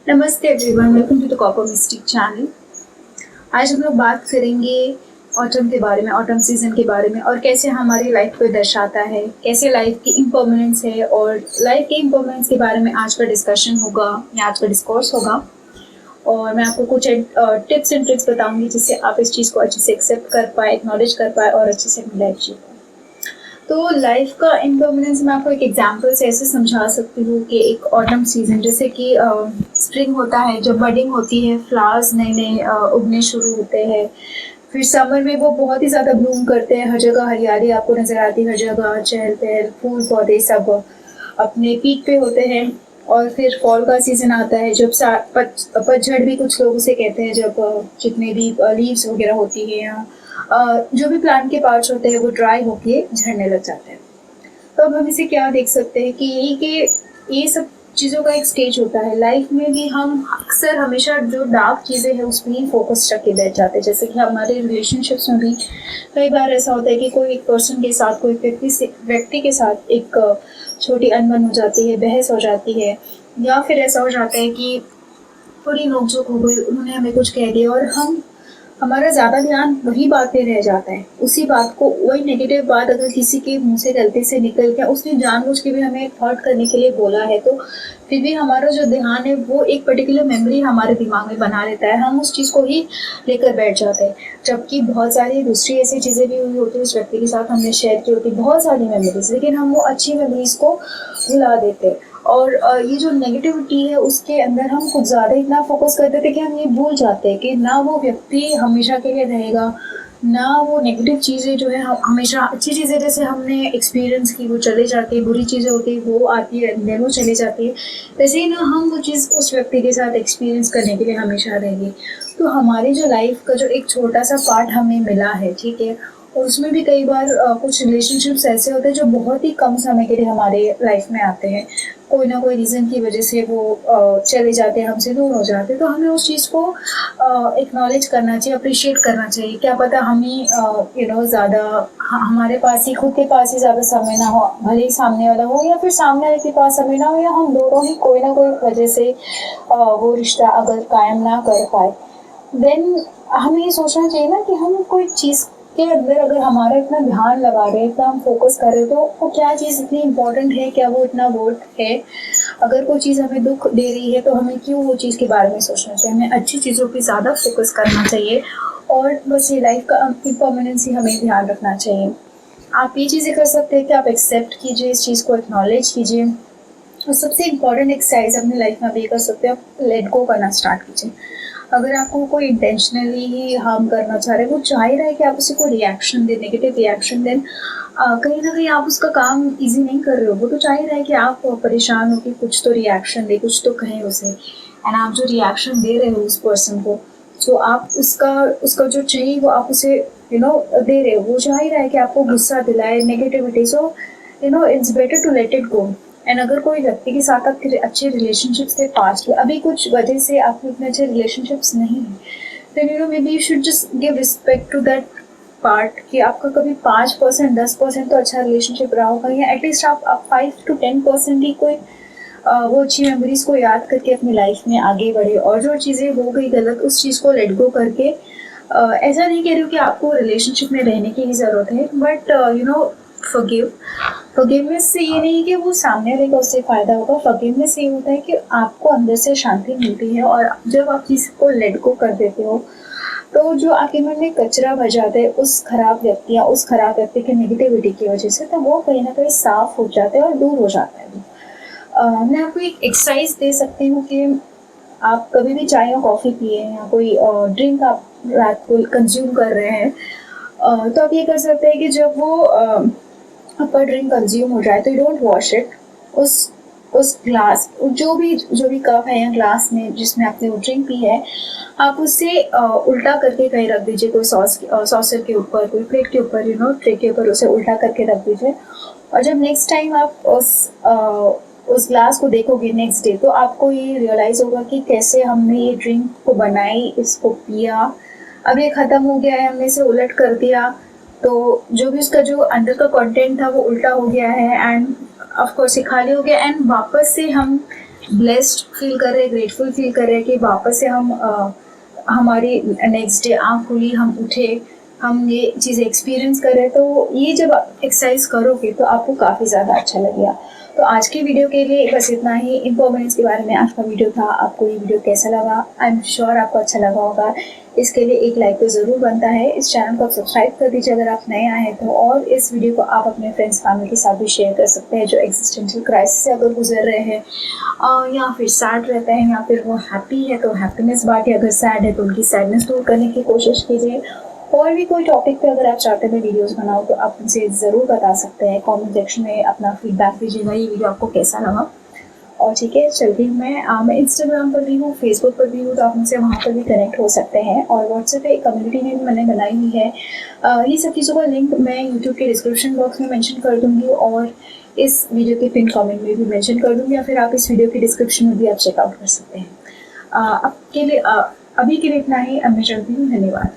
नमस्ते everyone, welcome to the copper mystic channel. आज हम लोग बात करेंगे ऑटम के बारे में, ऑटम सीजन के बारे में और कैसे हमारी लाइफ को दर्शाता है, कैसे लाइफ की इम्पर्मेनेंस है और लाइफ की इम्पर्मेनेंस के बारे में आज का डिस्कशन होगा या आज का डिस्कोर्स होगा। और मैं आपको कुछ टिप्स एंड ट्रिक्स बताऊंगी जिससे आप इस चीज़ को अच्छे से एक्सेप्ट कर पाए, एक्नॉलेज कर पाए और अच्छे से अपनी लाइफ जी पाए। तो लाइफ का इम्पर्मेनेंस मैं आपको एक एग्जांपल से ऐसे समझा सकती हूँ कि एक ऑटम सीजन जैसे कि स्प्रिंग होता है, जब बडिंग होती है, फ्लावर्स नए नए उगने शुरू होते हैं। फिर समर में वो बहुत ही ज़्यादा ब्लूम करते हैं, हर जगह हरियाली आपको नज़र आती है, हर जगह चहल पहल, फूल पौधे सब अपने पीक पे होते हैं। और फिर फॉल का सीज़न आता है जब पतझड़ भी कुछ लोग उसे कहते हैं, जब जितने भी लीव्स वगैरह होती है या जो भी प्लांट के पार्ट्स होते हैं वो ड्राई होके झड़ने लग जाते हैं। तो अब हम इसे क्या देख सकते हैं कि ये सब चीज़ों का एक स्टेज होता है लाइफ में भी। हम अक्सर हमेशा जो डार्क चीज़ें हैं उस पर ही फोकस रख के बैठ जाते हैं। जैसे कि हमारे रिलेशनशिप्स में भी कई बार ऐसा होता है कि कोई एक पर्सन के साथ, कोई व्यक्ति के साथ एक छोटी अनबन हो जाती है, बहस हो जाती है, या फिर ऐसा हो जाता है कि थोड़ी नोकझोंक हो गई, उन्होंने हमें कुछ कह दिया और हमारा ज़्यादा ध्यान वही बात पे रह जाता है। उसी बात को, वही नेगेटिव बात अगर किसी के मुंह से गलती से निकल के, उसने जानबूझ के भी हमें हर्ट करने के लिए बोला है, तो फिर भी हमारा जो ध्यान है वो एक पर्टिकुलर मेमोरी हमारे दिमाग में बना लेता है, हम उस चीज़ को ही लेकर बैठ जाते हैं। जबकि बहुत सारी दूसरी ऐसी चीज़ें भी हुई होती है उस व्यक्ति के साथ, हमने शेयर की होती बहुत सारी मेमोरीज, लेकिन हम वो अच्छी मेमोरीज को भुला देते हैं। और ये जो नेगेटिविटी है उसके अंदर हम कुछ ज़्यादा इतना फोकस कर देते हैं कि हम ये भूल जाते हैं कि ना वो व्यक्ति हमेशा के लिए रहेगा, ना वो नेगेटिव चीज़ें जो है हमेशा, अच्छी चीज़ें जैसे हमने एक्सपीरियंस की वो चले जाती है, बुरी चीज़ें होती है वो आती है देन वो चली जाती है, वैसे ही ना हम वो चीज़ उस व्यक्ति के साथ एक्सपीरियंस करने के लिए हमेशा रहेंगे। तो हमारी जो लाइफ का जो एक छोटा सा पार्ट हमें मिला है, ठीक है, और उसमें भी कई बार कुछ रिलेशनशिप्स ऐसे होते हैं जो बहुत ही कम समय के लिए हमारे लाइफ में आते हैं, कोई ना कोई रीज़न की वजह से वो चले जाते हैं, हमसे दूर हो जाते हैं। तो हमें उस चीज़ को एक्नॉलेज करना चाहिए, अप्रिशिएट करना चाहिए। क्या पता हम ही ज़्यादा हमारे पास ही, खुद के पास ही ज़्यादा समय ना हो, भले ही सामने वाला हो, या फिर सामने वाले के पास समय ना हो, या हम दोनों ही कोई ना कोई वजह से वो रिश्ता अगर कायम ना कर पाए, देन हमें ये सोचना चाहिए ना कि हम कोई चीज़ के अंदर अगर हमारा इतना ध्यान लगा रहे हैं, इतना हम फोकस कर रहे हैं, तो वो क्या चीज़ इतनी इम्पोर्टेंट है, क्या वो इतना वर्थ है। अगर कोई चीज़ हमें दुख दे रही है तो हमें क्यों वो चीज़ के बारे में सोचना चाहिए, हमें अच्छी चीज़ों पे ज़्यादा फोकस करना चाहिए। और बस ये लाइफ का इम्पर्मेनेंस ही हमें ध्यान रखना चाहिए। आप ये चीज़ें कर सकते हैं कि आप एक्सेप्ट कीजिए, इस चीज़ को एक्नॉलेज कीजिए। और सबसे इम्पॉर्टेंट एक्सरसाइज अपनी लाइफ में आप ये कर सकते हो, आप लेट गो करना स्टार्ट कीजिए। अगर आपको कोई इंटेंशनली ही हार्म करना चाह रहा है, वो चाह ही रहा है कि आप उसे कोई रिएक्शन दे, नेगेटिव रिएक्शन दें, कहीं ना कहीं आप उसका काम इजी नहीं कर रहे हो। वो तो चाह ही रहा है कि आप परेशान हो, कि कुछ तो रिएक्शन दे, कुछ तो कहें उसे। एंड आप जो रिएक्शन दे रहे हो उस पर्सन को, सो आप उसका उसका जो चाहिए वो आप उसे दे रहे हो। वो चाह ही रहा है कि आपको गुस्सा दिलाए, negativity. So it's better to let it go. And अगर कोई व्यक्ति के साथ आपके अच्छे रिलेशनशिप्स थे पास्ट में, अभी कुछ वजह से आपके इतने अच्छे रिलेशनशिप्स नहीं हैं, then maybe you should just give respect to that part. कि आपका कभी 5%, 10% तो अच्छा रिलेशनशिप रहा होगा, या एटलीस्ट आप 5 to 10% ही कोई वो अच्छी मेमोरीज को याद करके अपनी लाइफ में आगे बढ़े। और जो चीज़ें हो गई गलत, उस चीज़ को लेट गो करके, ऐसा नहीं कह रही हूँ कि आपको रिलेशनशिप में रहने की ही ज़रूरत है, बट फॉरगिवनेस से ये नहीं कि वो सामने वाले का उससे फ़ायदा होगा। फॉरगिवनेस से ये होता है कि आपको अंदर से शांति मिलती है, और जब आप चीज़ को लेट गो कर देते हो तो जो आपके मन में कचरा भर जाता है उस खराब व्यक्ति या उस खराब व्यक्ति की नेगेटिविटी की वजह से, तो वो कहीं ना कहीं साफ हो जाता है और दूर हो जाता है। मैं आपको एक एक्सरसाइज दे सकती हूँ कि आप कभी भी चाय या कॉफ़ी पिए या कोई ड्रिंक आप रात को कंज्यूम कर रहे हैं, तो आप ये कर सकते हैं कि जब वो आपका ड्रिंक कंज्यूम हो जाए तो यू डोंट वॉश इट। उस ग्लास, जो भी कप है या ग्लास में जिसमें आपने वो ड्रिंक पी है, आप उसे उल्टा करके कहीं रख दीजिए, कोई सॉसर के ऊपर, कोई प्लेट के ऊपर, ट्रे के ऊपर उसे उल्टा करके रख दीजिए। और जब नेक्स्ट टाइम आप उस ग्लास को देखोगे नेक्स्ट डे, तो आपको ये रियलाइज़ होगा कि कैसे हमने ये ड्रिंक को बनाई, इसको पिया, अब ये ख़त्म हो गया है, हमने इसे उलट कर दिया, तो जो भी उसका जो अंदर का कंटेंट था वो उल्टा हो गया है, एंड ऑफ कोर्स ये खाली हो गया। एंड वापस से हम ब्लेस्ड फील कर रहे हैं, ग्रेटफुल फील कर रहे हैं कि वापस से हम हमारी नेक्स्ट डे आँख खुली, हम उठे, हम ये चीज़ें एक्सपीरियंस कर रहे हैं। तो ये जब आप एक्सरसाइज करोगे तो आपको काफ़ी ज़्यादा अच्छा लगेगा। तो आज की वीडियो के लिए बस इतना ही। इम्पोर्टेंस के बारे में आज का वीडियो था। आपको ये वीडियो कैसा लगा? आई एम श्योर आपको अच्छा लगा होगा। इसके लिए एक लाइक तो ज़रूर बनता है। इस चैनल को आप सब्सक्राइब कर दीजिए अगर आप नए आए हैं तो, और इस वीडियो को आप अपने फ्रेंड्स फैमिली के साथ भी शेयर कर सकते हैं जो एग्जिस्टेंशियल क्राइसिस से अगर गुजर रहे हैं, या फिर सैड रहते हैं, या फिर वो हैप्पी है तो हैप्पीनेस बांटिए, अगर सैड है तो उनकी सैडनेस दूर करने की कोशिश कीजिए। और भी कोई टॉपिक पे अगर आप चाहते हैं मैं वीडियोस बनाऊँ तो आप मुझे ज़रूर बता सकते हैं। कमेंट सेक्शन में अपना फीडबैक दीजिएगा ये वीडियो आपको कैसा लगा। और ठीक है, चलती हूँ मैं इंस्टाग्राम पर भी हूँ, फेसबुक पर भी हूँ, तो आप मुझसे वहाँ पर भी कनेक्ट हो सकते हैं। और व्हाट्सएप पे एक कम्युनिटी में भी मैंने बनाई हुई है। ये सब चीज़ों का लिंक मैं यूट्यूब के डिस्क्रिप्शन बॉक्स में मेंशन कर दूँगी, और इस वीडियो के पिन कमेंट में भी मेंशन कर दूँगी, या फिर आप इस वीडियो के डिस्क्रिप्शन में भी आप चेकआउट कर सकते हैं। अभी के लिए इतना ही। अब मैं चलती हूँ। धन्यवाद।